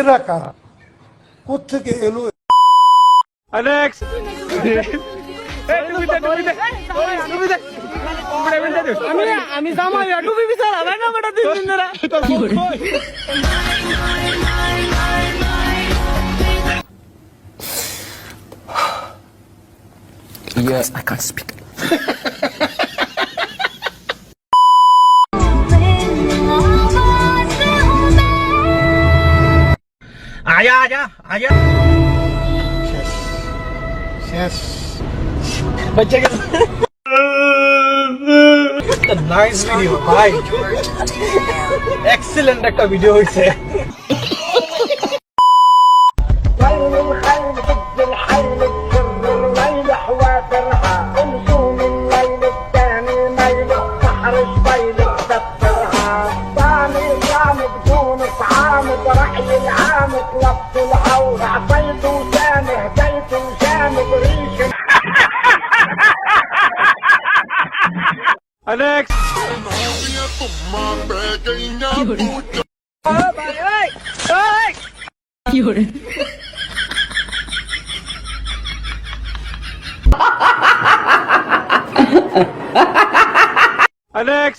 এরা কারা, কোত্থেকে এলো? অ্যালেক্স আমি জামাই টুপি বিচার হবে না বেটা 3 দিন ধরে Yes, I can't speak. आजा आजा आजा শেষ। बच्चे के नाइस वीडियो भाई एक्सीलेंट একটা ভিডিও হইছে Alex Alex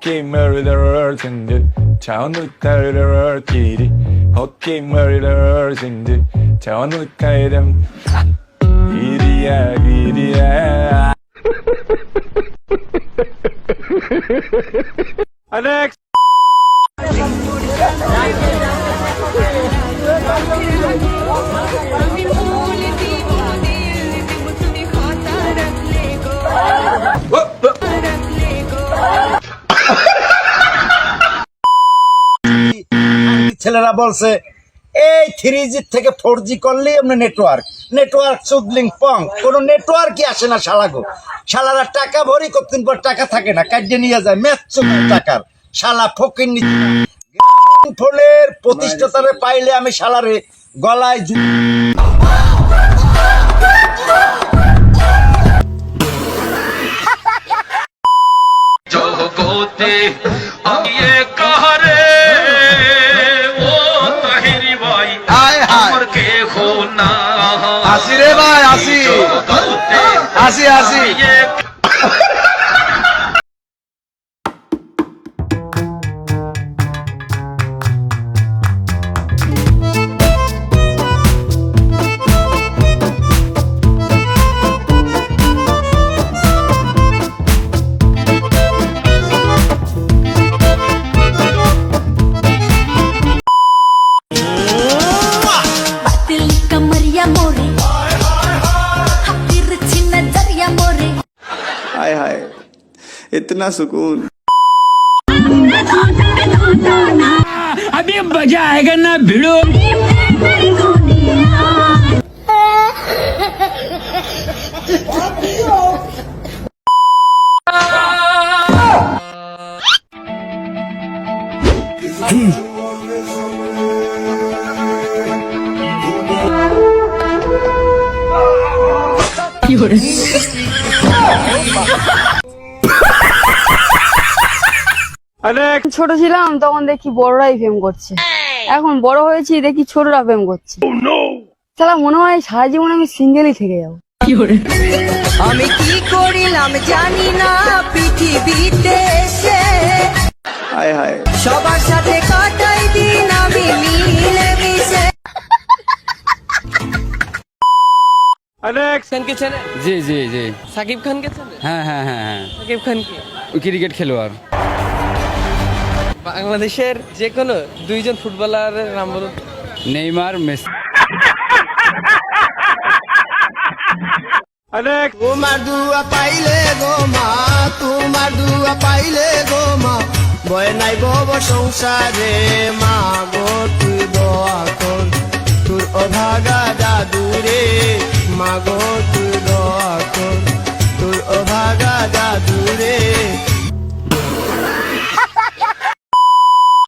Okay, murderers in the town of terror, kitty. Okay, murderers in the town of Kaidam. Iria, Iria. Alex ছেলেরা বলছে এই 3G থেকে 4G করলেই আমরা নেটওয়ার্ক সুদলিং পং কোন নেটওয়ার্কই আসে না শালাগো। শালারা টাকা ভরি কতদিন পর টাকা থাকে না, কাটে নিয়ে যায় ম্যাচ টাকার শালা ফকির ফোনের প্রতিষ্ঠাতারে পাইলে আমি শালারে গলায় জগতে আমি কারে ও তাহিরি ভাই আমার কে হো না আসি রে ভাই আসি আসি আসি हाय हाय इतना सुकून अभी मजा आएगा ना भिड़ो ছোট ছিলাম তখন দেখি বড়রাই প্রেম করছে, এখন বড় হয়েছি দেখি ছোটরা প্রেম করছে। তাহলে মনে হয় সারা জীবন আমি সিঙ্গেলই থেকে যাবো। আমি কি করিলাম জানি না পৃথিবীতে এসে हाय हाय সবার সাথে কাটাই দিন আমি মিলে মিশে। Alex खान के चैनल जी जी जी साकिब खान के चैनल हाँ हाँ हाँ हाँ সাকিব খান কি ক্রিকেট খেলোয়াড় বাংলাদেশের যে কোনো দুইজন ফুটবলারের নাম বলুন। নেইমার মেসি Alex তোমার দুয়া পাইলে গো মা, তোমার দুয়া পাইলে গো মা, ভয় নাই বব সংসারে মা গো তুই দোয়া কর তোর অভাগা দাদুরে মা গো।